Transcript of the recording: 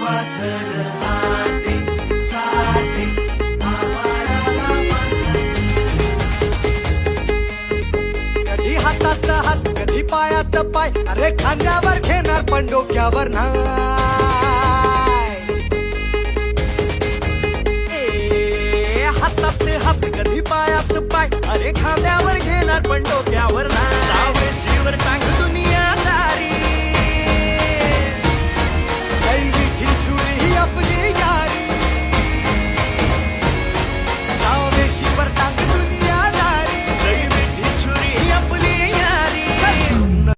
माथर हाते साथे आभाळाला कधी हाताचा हात कधी पायाचा पाय, अरे खांद्यावर घेणार पण डोक्यावर नाही. हाताचे हात कधी पायात पाय, अरे खांद्यावर घेणार पण डोक्यावर नाही. सावळशीवर टांग